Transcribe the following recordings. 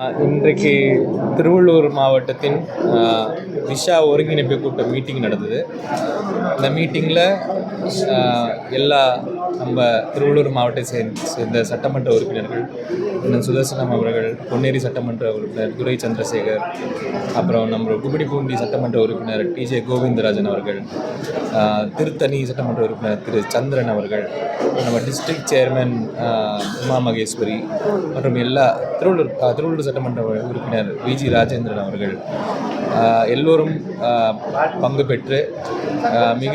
இன்றைக்கு திருவள்ளூர் மாவட்டத்தின் விஷா ஒருங்கிணைப்பு கூட்ட மீட்டிங் நடந்தது. இந்த மீட்டிங்கில் எல்லா நம்ம திருவள்ளூர் மாவட்டத்தை சேர்ந்த சட்டமன்ற உறுப்பினர்கள், அண்ணன் சுதர்சனம் அவர்கள், பொன்னேரி சட்டமன்ற உறுப்பினர் துரை சந்திரசேகர், அப்புறம் நம்ம கும்மிடிப்பூண்டி சட்டமன்ற உறுப்பினர் டிஜே கோவிந்தராஜன் அவர்கள், திருத்தணி சட்டமன்ற உறுப்பினர் திரு சந்திரன் அவர்கள், நம்ம டிஸ்ட்ரிக்ட் சேர்மன் உமா மகேஸ்வரி மற்றும் எல்லா திருவள்ளூர் சட்டமன்ற உறுப்பினர் விஜி ராஜேந்திரன் அவர்கள் எல்லோரும் பங்கு பெற்று மிக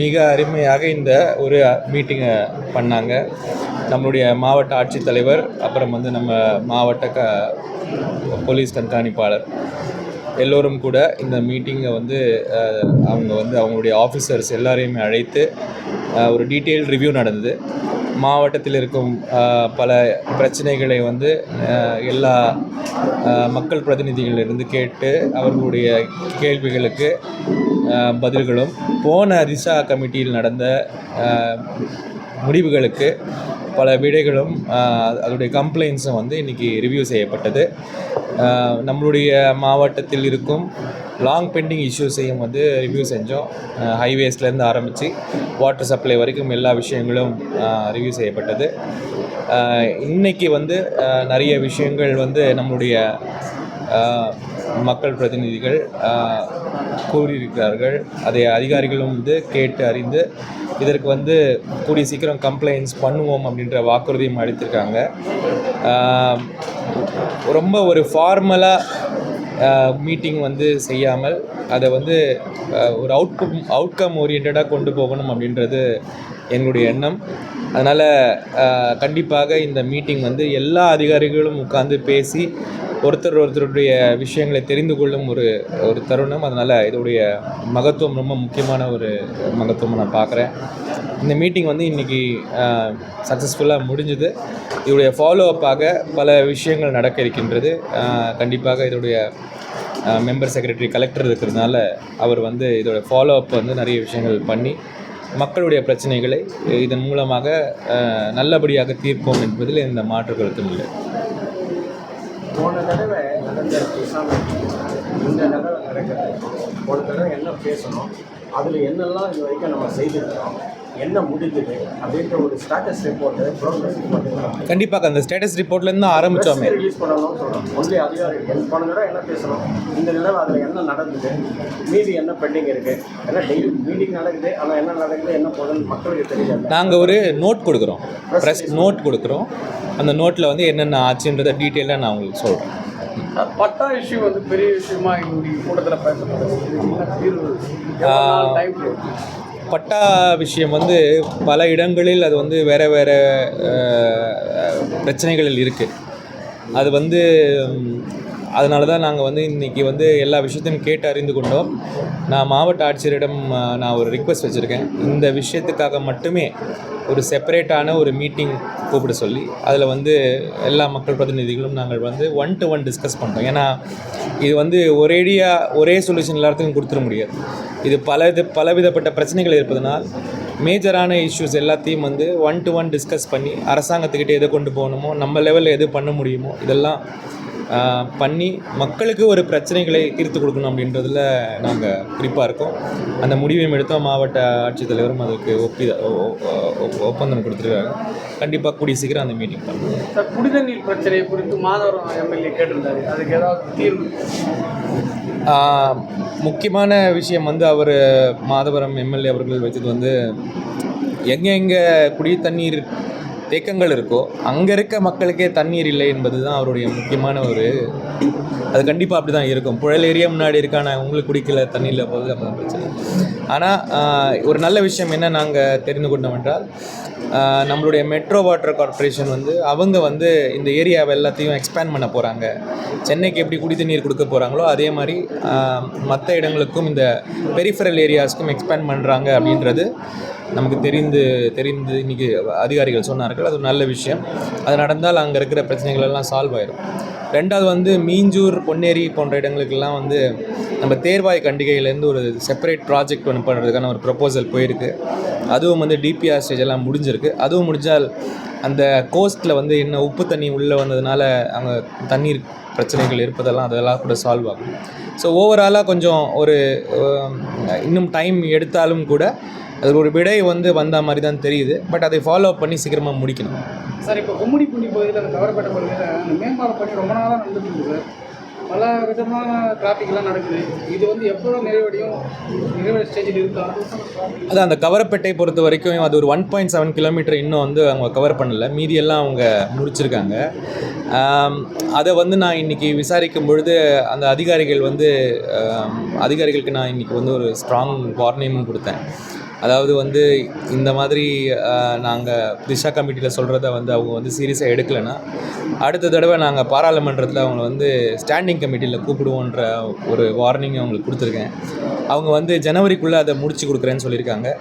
மிக அருமையாக இந்த ஒரு மீட்டிங்கை பண்ணாங்க. நம்மளுடைய மாவட்ட ஆட்சித்தலைவர், அப்புறம் நம்ம மாவட்ட போலீஸ் கண்காணிப்பாளர் எல்லோரும் கூட இந்த மீட்டிங்கை அவங்களுடைய ஆஃபீஸர்ஸ் எல்லாரையுமே அழைத்து ஒரு டீட்டெயில் ரிவ்யூ நடந்தது. மாவட்டத்தில் இருக்கும் பல பிரச்சனைகளை எல்லா மக்கள் பிரதிநிதிகளிலிருந்து கேட்டு அவர்களுடைய கேள்விகளுக்கு பதில்களும், போன திசா கமிட்டியில் நடந்த முடிவுகளுக்கு பல விடைகளும், அதோடைய கம்ப்ளைண்ட்ஸும் இன்றைக்கி ரிவ்யூ செய்யப்பட்டது. நம்மளுடைய மாவட்டத்தில் இருக்கும் லாங் பெண்டிங் இஷ்யூஸையும் ரிவ்யூ செஞ்சோம். ஹைவேஸ்லேருந்து ஆரம்பித்து வாட்டர் சப்ளை வரைக்கும் எல்லா விஷயங்களும் ரிவ்யூ செய்யப்பட்டது. இன்றைக்கி நிறைய விஷயங்கள் நம்மளுடைய மக்கள் பிரதிநிதிகள் கூறியிருக்கிறார்கள். அதை அதிகாரிகளும் கேட்டு அறிந்து இதற்கு கூடிய சீக்கிரம் கம்ப்ளைண்ட்ஸ் பண்ணுவோம் அப்படின்ற வாக்குறுதியும் அளித்திருக்காங்க. ரொம்ப ஒரு ஃபார்மலாக மீட்டிங் செய்யாமல் அதை ஒரு அவுட்கம் ஓரியன்டாக கொண்டு போகணும் அப்படின்றது எங்களுடைய எண்ணம். அதனால் கண்டிப்பாக இந்த மீட்டிங் எல்லா அதிகாரிகளும் உட்கார்ந்து பேசி ஒருத்தருடைய விஷயங்களை தெரிந்து கொள்ளும் ஒரு தருணம். அதனால் இதோடைய மகத்துவம் ரொம்ப முக்கியமான ஒரு மகத்துவம் நான் பார்க்குறேன். இந்த மீட்டிங் இன்றைக்கி சக்ஸஸ்ஃபுல்லாக முடிஞ்சுது. இதோடைய ஃபாலோஅப்பாக பல விஷயங்கள் நடக்க இருக்கின்றது. கண்டிப்பாக இதோடைய மெம்பர் செக்ரட்டரி கலெக்டர் இருக்கிறதுனால அவர் இதோட ஃபாலோஅப் நிறைய விஷயங்கள் பண்ணி மக்களுடைய பிரச்சனைகளை இதன் மூலமாக நல்லபடியாக தீர்ப்போம் என்பதில் எந்த மாற்று கருத்தும் இல்லை. போன தடவை நடந்த இந்த தடவை நடக்கிறது, போன தடவை என்ன பேசணும், அதில் என்னெல்லாம் இது வரைக்கும் நம்ம செய்திருக்கிறோம், என்ன முடிஞ்சது அப்படின்ற ஒரு ஸ்டேட்டஸ் ரிப்போர்ட்டு ப்ரோக்ரஸ் ரிப்போர்ட் கண்டிப்பாக அந்த ஸ்டேட்டஸ் ரிப்போர்ட்லேருந்து ஆரம்பித்தோமே ரிலீஸ் பண்ணணும்னு சொல்கிறோம். ஒன்லி அதிகாரிகள் போன தடவை என்ன பேசணும், இந்த தடவை அதில் என்ன நடந்தது, மீதி என்ன பெண்டிங் இருக்குது, ஏன்னா டெய்லி மீட்டிங் நடக்குது, ஆனால் என்ன நடக்குது என்ன போகுதுன்னு மக்களுக்கு தெரியல. நாங்கள் ஒரு நோட் கொடுக்குறோம், ப்ரெஸ் நோட் கொடுக்குறோம். அந்த நோட்டில் என்னென்ன ஆச்சுன்றதை டீட்டெயிலாக நான் உங்களுக்கு சொல்கிறேன். பட்டா இஷ்யூ பெரிய விஷயமா இன்றைக்கி கூட்டத்தில் பேசப்படுது. பட்டா விஷயம் பல இடங்களில் அது வேறு வேறு பிரச்சனைகளில் இருக்குது. அது அதனால தான் நாங்கள் இன்றைக்கி எல்லா விஷயத்தையும் கேட்டு அறிந்து கொண்டோம். நான் மாவட்ட ஆட்சியரிடம் நான் ஒரு ரிக்வெஸ்ட் வச்சுருக்கேன். இந்த விஷயத்துக்காக மட்டுமே ஒரு செப்பரேட்டான ஒரு மீட்டிங் கூப்பிட சொல்லி அதில் எல்லா மக்கள் பிரதிநிதிகளும் நாங்கள் 1-to-1 டிஸ்கஸ் பண்ணுறோம். ஏன்னா இது ஒரே சொல்யூஷன் எல்லாத்துக்கும் கொடுத்துட முடியாது. இது பலவிதப்பட்ட பிரச்சனைகள் இருப்பதனால் மேஜரான இஷ்யூஸ் எல்லாத்தையும் 1-to-1 டிஸ்கஸ் பண்ணி அரசாங்கத்துக்கிட்ட எதை கொண்டு போகணுமோ, நம்ம லெவலில் எது பண்ண முடியுமோ இதெல்லாம் பண்ணி மக்களுக்கு ஒரு பிரச்சனைகளை தீர்த்து கொடுக்கணும் அப்படின்றதில் நாங்கள் குறிப்பாக இருக்கோம். அந்த முடிவையும் எடுத்தோம். மாவட்ட ஆட்சித்தலைவரும் அதுக்கு ஒப்பந்தம் கொடுத்துருக்காங்க. கண்டிப்பாக கூடிய சீக்கிரம் அந்த மீட்டிங் பண்ணுவோம். சார், குடிநீர் பிரச்சனை குறித்து மாதவரம் எம்எல்ஏ கேட்டிருந்தாரு, அதுக்கு ஏதாவது தீர்வு? முக்கியமான விஷயம் அவர் மாதவரம் எம்எல்ஏ அவர்கள் வச்சது எங்கே குடி தண்ணீர் தேக்கங்கள் இருக்கோ அங்கே இருக்க மக்களுக்கே தண்ணீர் இல்லை என்பது தான் அவருடைய முக்கியமான அது கண்டிப்பாக அப்படி தான் இருக்கும். புழல் ஏரியா முன்னாடி இருக்கான உங்களுக்கு குடிக்கல தண்ணியில் போகுது, அப்போ தான் பிரச்சனை. ஆனால் ஒரு நல்ல விஷயம் என்ன நாங்கள் தெரிந்து கொண்டோம் என்றால், நம்மளுடைய மெட்ரோ வாட்டர் கார்ப்பரேஷன் அவங்க இந்த ஏரியாவை எல்லாத்தையும் எக்ஸ்பேண்ட் பண்ண போகிறாங்க. சென்னைக்கு எப்படி குடி தண்ணீர் கொடுக்க போகிறாங்களோ அதே மாதிரி மற்ற இடங்களுக்கும் இந்த பெரிஃபரல் ஏரியாஸ்க்கும் எக்ஸ்பேண்ட் பண்ணுறாங்க அப்படின்றது நமக்கு தெரிந்து இன்றைக்கி அதிகாரிகள் சொன்னார்கள். அது ஒரு நல்ல விஷயம். அது நடந்தால் அங்கே இருக்கிற பிரச்சனைகள் எல்லாம் சால்வ் ஆயிடும். ரெண்டாவது மீஞ்சூர், பொன்னேரி போன்ற இடங்களுக்கெல்லாம் நம்ம தேர்வாய் கண்டிகையிலேருந்து ஒரு செப்பரேட் ப்ராஜெக்ட் பண்ணுறதுக்கான ஒரு ப்ரொப்போசல் போயிருக்கு. அதுவும் டிபிஆர் ஸ்டேஜ் எல்லாம் முடிஞ்சிருக்கு. அதுவும் முடிஞ்சால் அந்த கோஸ்ட்டில் வந்து என்ன உப்பு தண்ணி உள்ளே வந்ததுனால அங்கே தண்ணீர் பிரச்சனைகள் இருப்பதெல்லாம் அதெல்லாம் கூட சால்வ் ஆகும். ஸோ ஓவராலாக கொஞ்சம் ஒரு இன்னும் டைம் எடுத்தாலும் கூட அது ஒரு விடை வந்து வந்த மாதிரி தான் தெரியுது. பட் அதை ஃபாலோ பண்ணி சீக்கிரமாக முடிக்கணும். சார், இப்போ கும்மிடிப்பூண்டி பகுதியில் அந்த கவரப்பேட்டை பகுதியில் அந்த மேம்பாலம் பணி ரொம்ப நாளாக நடந்துட்டு இருக்குது சார். பல விதமான டிராஃபிக்லாம் நடக்குது. இது வந்து எப்போ நிறைவேற ஸ்டேஜில் இருக்கா? அது அந்த கவரப்பேட்டை பொறுத்த வரைக்கும் அது ஒரு 1.7 கிலோமீட்டர் இன்னும் வந்து அவங்க கவர் பண்ணலை. மீதியெல்லாம் அவங்க முடிச்சிருக்காங்க. அதை வந்து நான் இன்றைக்கி விசாரிக்கும் பொழுது அந்த அதிகாரிகளுக்கு நான் இன்றைக்கி வந்து ஒரு ஸ்ட்ராங் வார்னிங்கும் கொடுத்தேன். அதாவது வந்து இந்த மாதிரி நாங்கள் திஷா கமிட்டியில் சொல்கிறத வந்து அவங்க வந்து சீரியஸாக எடுக்கலைன்னா அடுத்த தடவை நாங்கள் பாராளுமன்றத்தில் அவங்கள வந்து ஸ்டாண்டிங் கமிட்டியில் கூப்பிடுவோன்ற ஒரு வார்னிங் அவங்களுக்கு கொடுத்துருக்கேன். அவங்க வந்து ஜனவரிக்குள்ளே அதை முடிச்சு கொடுக்குறேன்னு சொல்லியிருக்காங்க.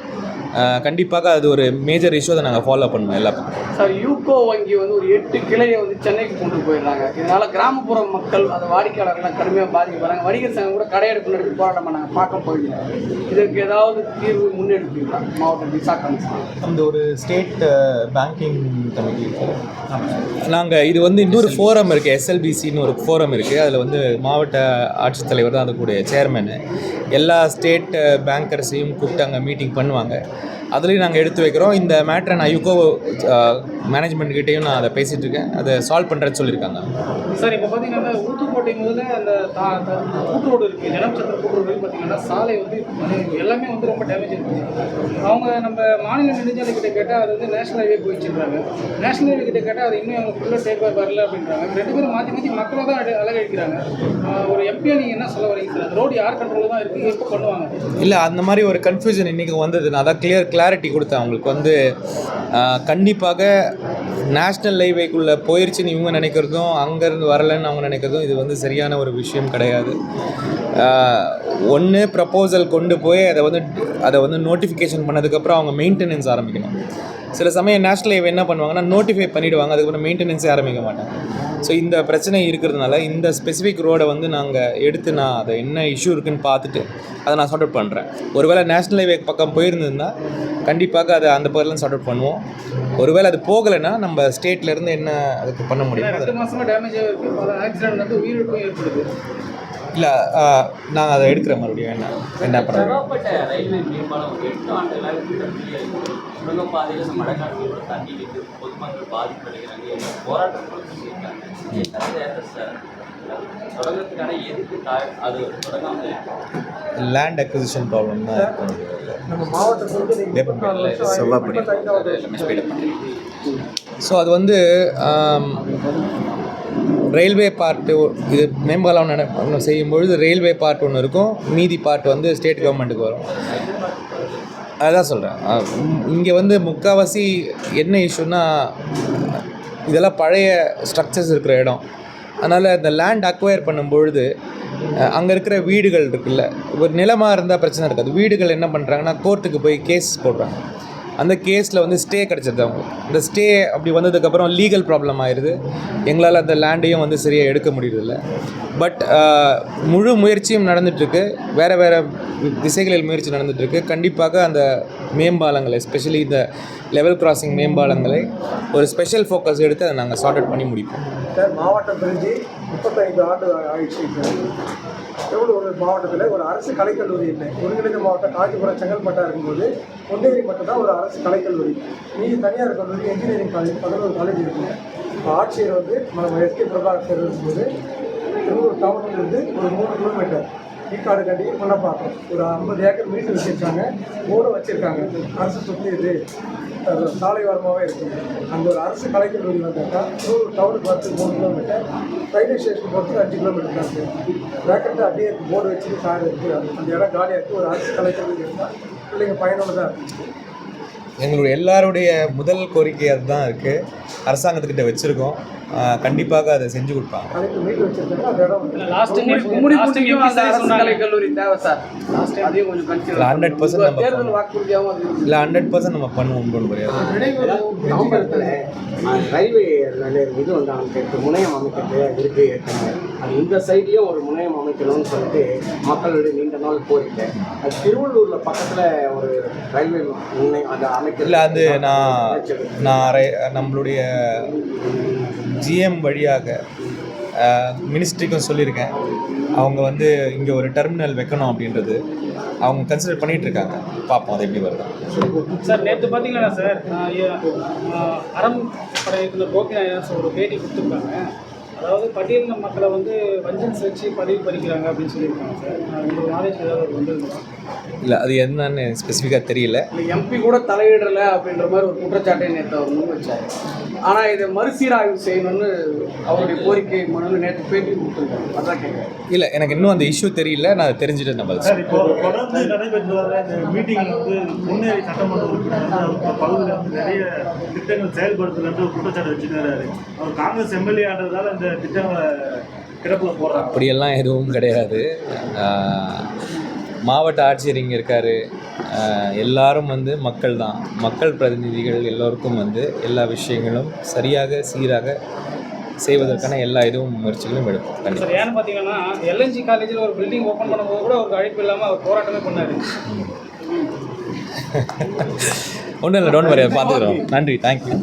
கண்டிப்பாக அது ஒரு மேஜர் இஷ்யூ. அதை நாங்கள் ஃபாலோ பண்ணுவோம் எல்லா பக்கம். சார், யூகோ வங்கி வந்து ஒரு 8 கிளையை வந்து சென்னைக்கு கொண்டு போயிடுறாங்க. இதனால் கிராமப்புற மக்கள் அந்த வாடிக்கையாளர்கள்லாம் கடுமையாக பாதிக்கப்படுறாங்க. வணிகர் சங்கம் கூட கடையெடுப்பு நடத்தி போராட்டம் பண்ணாங்க. பார்க்க போயிருந்தாங்க. இதற்கு ஏதாவது தீர்வு முன்னெடுப்பீங்களா மாவட்ட திசா கமிஷன்? அந்த ஒரு ஸ்டேட் பேங்கிங் கமிட்டி நாங்கள் இது வந்து இன்னொரு ஃபோரம் இருக்குது, SLBCன்னு ஒரு ஃபோரம் இருக்குது. அதில் வந்து மாவட்ட ஆட்சித்தலைவர் தான் அதுக்கூடிய சேர்மேனு. எல்லா ஸ்டேட் பேங்கர்ஸையும் கூப்பிட்டு அங்கே மீட்டிங் பண்ணுவாங்க. அதுலேயும் நாங்கள் எடுத்து வைக்கிறோம். இந்த மேட்டரை நான் யுகோ மேனேஜ்மெண்ட்கிட்டையும் நான் அதை பேசிகிட்டு இருக்கேன். அதை சால்வ் பண்ணுறேன்னு சொல்லியிருக்காங்க. சார், இப்போ பார்த்தீங்கன்னா ஊத்துக்கோட்டை முதல்ல அந்த கூட்டுரோடு இருக்குது, நிலம்சத்திர கூட்டுரோடு பார்த்தீங்கன்னா சாலை வந்து எல்லாமே வந்து ரொம்ப டேமேஜ் இருக்குது. அவங்க நம்ம மாநில நெடுஞ்சாலை கிட்ட கேட்டால் அது வந்து நேஷனல் ஹைவே போயிடுச்சுன்றாங்க. நேஷனல் ஹைவே கிட்ட கேட்டால் அது இன்னும் அவங்க ஃபுல்லாக டேக் ஓவர் வரல அப்படின்றாங்க. 2 பேரும் மாற்றி மக்களை தான் அழகழிக்கிறாங்க. ஒரு எம்பியாக நீங்கள் என்ன சொல்ல வரீங்க சார்? ரோடு யார் கண்ட்ரோலில் தான் இருக்குது, எப்போ பண்ணுவாங்க? இல்லை, அந்த மாதிரி ஒரு கன்ஃபியூஷன் இன்றைக்கி வந்தது. நான் அதான் கிளாரிட்டி கொடுத்தேன் அவங்களுக்கு. வந்து கண்டிப்பாக நேஷ்னல் ஹைவேக்குள்ளே போயிடுச்சுன்னு இவங்க நினைக்கிறதும் அங்கேருந்து வரலைன்னு அவங்க நினைக்கிறதும் இது வந்து சரியான ஒரு விஷயம் கிடையாது. ஒன்று ப்ரப்போசல் கொண்டு போய் அதை வந்து நோட்டிஃபிகேஷன் பண்ணதுக்கப்புறம் அவங்க மெயின்டெனன்ஸ் ஆரம்பிக்கணும். சில சமயம் நேஷ்னல் ஹைவே என்ன பண்ணுவாங்கன்னா நோட்டிஃபை பண்ணிவிடுவாங்க, அதுக்கப்புறம் மெயின்டெனன்ஸே ஆரம்பிக்க மாட்டாங்க. ஸோ இந்த பிரச்சனை இருக்கிறதுனால இந்த ஸ்பெசிஃபிக் ரோடை வந்து நாங்கள் எடுத்து நான் அதை என்ன இஷ்யூ இருக்குதுன்னு பார்த்துட்டு அதை நான் சார்ட் அவுட் பண்ணுறேன். ஒருவேளை நேஷ்னல் ஹைவே பக்கம் போயிருந்ததுன்னா கண்டிப்பாக அதை அந்த பக்கம் சார்ட் அவுட் பண்ணுவோம். ஒருவேளை அது போகலைன்னா நம்ம ஸ்டேட்லேருந்து என்ன அதுக்கு பண்ண முடியும். 2 மாதமாக டேமேஜாக இருக்குது. பல ஆக்சிடென்ட் வந்து உயிரிழப்பும் ஏற்படுது. இல்லை, நான் அதை எடுக்கிறேன். மறுபடியும் என்ன பண்ணுறேன். ரயில்வே மேம்பாலம் 8 ஆண்டுகளாக சுரங்கப்பாதையில் மழைக்காலத்தில் தண்ணி நிற்குது, பொதுமக்கள் பாதிப்படைகிறாங்க, போராட்டம் கூட செஞ்சுருக்காங்க. சுரங்கத்துக்கான எதுக்கு அது தொடங்காமல் லேண்ட் அக்விசிஷன் ப்ராப்ளம் தான் நம்ம மாவட்டத்தில் ஸோ அது வந்து ரயில்வே பார்ட்டு இது மேம்பாலம் செய்யும்பொழுது ரயில்வே பார்ட் ஒன்று இருக்கும், மீதி பார்ட் வந்து ஸ்டேட் கவர்மெண்ட்டுக்கு வரும். அதுதான் சொல்கிறேன். இங்கே வந்து முக்கால்வாசி என்ன இஷ்யூன்னா இதெல்லாம் பழைய ஸ்ட்ரக்சர்ஸ் இருக்கிற இடம். அதனால் இந்த லேண்ட் அக்வயர் பண்ணும்பொழுது அங்கே இருக்கிற வீடுகள் இருக்குல்ல, ஒரு நிலமாக இருந்தால் பிரச்சனை இருக்காது. வீடுகள் என்ன பண்ணுறாங்கன்னா கோர்ட்டுக்கு போய் கேஸ் போடுறாங்க. அந்த கேஸில் வந்து ஸ்டே கிடச்சிது. அவங்க இந்த ஸ்டே அப்படி வந்ததுக்கப்புறம் லீகல் ப்ராப்ளம் ஆயிடுது. எங்களால் அந்த லேண்டையும் வந்து சரியாக எடுக்க முடியறதில்ல. பட் முழு முயற்சியும் நடந்துகிட்ருக்கு. வேறு திசைகளில் முயற்சி நடந்துகிட்ருக்கு. கண்டிப்பாக அந்த மேம்பாலங்களை, எஸ்பெஷலி இந்த லெவல் கிராசிங் மேம்பாலங்களை ஒரு ஸ்பெஷல் ஃபோக்கஸ் எடுத்து அதை நாங்கள் சார்ட் அவுட் பண்ணி முடிப்போம். சார், மாவட்டம் பிரிஞ்சு 35 ஆண்டு ஆயிடுச்சு. எவ்வளோ ஒரு மாவட்டத்தில் ஒரு அரசு கலைக்கல்லூரி இல்லை. ஒருங்கிணைந்த மாவட்டம் காஞ்சிபுரம் செங்கல்பட்டா இருக்கும்போது பொன்னேரி மட்டும் தான் ஒரு அரசு கலைக்கல்லூரி. மீதி தனியார் கல்லூரி, இன்ஜினியரிங் காலேஜ், 11 காலேஜ் இருக்குங்க. இப்போ ஆட்சியர் வந்து நம்ம எஸ்கே பிரபாகர் இருக்கும்போது திருவூர் டவுன்லேருந்து ஒரு 3 கிலோமீட்டர் ஈக்காடு கட்டி பண்ண பார்த்தோம். ஒரு 50 ஏக்கர் மீட்டு வச்சுருக்காங்க, போர்டு வச்சுருக்காங்க. அரசு சொத்து இது சாலை வாரமாகவே இருக்குது. அந்த ஒரு அரசு கலைக்கல்லூரி வந்தாக்கா திருவூர் டவுனுக்கு வந்து 3 கிலோமீட்டர், ரயில்வே ஸ்டேஷன் பொறுத்து 5 கிலோமீட்டர் தான் இருக்குது. வேக்கண்ட்டாக அப்படியே போர்டு வச்சுட்டு கார் இருக்குது. அந்த இடம் காலியாக இருக்குது. ஒரு அரசு கலைக்கல்லூரி இருந்தால் பிள்ளைங்க பயனுள்ளதாக இருக்குது. எங்களுடைய எல்லாருடைய முதல் கோரிக்கை அதுதான் இருக்குது. அரசாங்கத்துக்கிட்ட வச்சுருக்கோம். கண்டிப்பாக அதை செஞ்சு கொடுப்பாங்க. அதுக்கு மீட்டு வச்சுருக்காங்க. அந்த இடம் கல்லூரி தேவை சார். 100% நம்ம தேர்தல் வாக்குறுதியாகவும் இல்லை 100% நம்ம பண்ணுவோம். தாம்பரத்தில் ரயில்வே இது வந்து அமைக்கிறது, முனையம் அமைக்கிறது இருக்குது. அது இந்த சைட்லேயும் ஒரு முனையம் அமைக்கணும்னு சொல்லிட்டு மக்களுடைய நீண்ட நாள் கோரிக்கை. அது திருவள்ளூரில் பக்கத்தில் ஒரு ரயில்வே முனையம் அதை வைக்கிறது. இல்லை அது நம்மளுடைய ஜிஎம் வழியாக மினிஸ்ட்ரிக்கும் சொல்லியிருக்கேன். அவங்க வந்து இங்கே ஒரு டெர்மினல் வைக்கணும் அப்படின்றது அவங்க கன்சிடர் பண்ணிகிட்டு இருக்காங்க. பார்ப்போம் அது எப்படி வருது. சார் நேற்று பார்த்தீங்கன்னா சார் அறம் படை இயக்குனர் கோபிநாயகன் ஒரு பேட்டி கொடுத்துருக்காங்க. அதாவது பட்டியலின மக்களை வந்து வஞ்சன்ஸ் வச்சு பதவி பறிக்கிறாங்க அப்படின்னு சொல்லியிருக்காங்க சார். உங்களோட நாலேஜ் ஏதாவது வந்து இல்லை அது என்னன்னு ஸ்பெசிஃபிக்காக தெரியல. இல்லை எம்பி கூட தலையிடலை அப்படின்ற மாதிரி ஒரு குற்றச்சாட்டை நேற்று அவர் முன் வச்சார். ஆனால் இதை மறுசீராய்வு செய்யணும்னு அவருடைய கோரிக்கை மனு நேற்று பேட்டி கொடுத்துருக்காங்க. அதான் கேட்குறேன். இல்லை எனக்கு இன்னும் அந்த இஷ்யூ தெரியல. நான் தெரிஞ்சுட்டு நம்ம சார் இப்போ தொடர்ந்து நடைபெற்று வர இந்த மீட்டிங்கில் வந்து முன்னேறி சட்டமன்ற உறுப்பினர் பகுதியில் வந்து நிறைய திட்டங்கள் செயல்படுத்துறது ஒரு குற்றச்சாட்டு வச்சுக்கிறாரு. அவர் காங்கிரஸ் எம்எல்ஏ ஆனதால இந்த திட்டங்களை கிடப்பில் போடுறாங்க. அப்படியெல்லாம் எதுவும் கிடையாது. மாவட்ட ஆட்சியர் இங்கே இருக்கார். எல்லாரும் வந்து மக்கள் தான், மக்கள் பிரதிநிதிகள். எல்லோருக்கும் வந்து எல்லா விஷயங்களும் சரியாக சீராக செய்வதற்கான எல்லா இதுவும் முயற்சிகளும் எடுப்போம். சார் கண்டிப்பாக. ஏன்னு பார்த்தீங்கன்னா எல்என்ஜி காலேஜில் ஒரு பில்டிங் ஓப்பன் பண்ணும்போது கூட அவருக்கு அழைப்பு இல்லாமல் அவர் போராட்டமே பண்ணார். ஒன்றும் இல்லை, டோன்ட் வரி, பார்த்துக்கிறோம். நன்றி, தேங்க்யூ.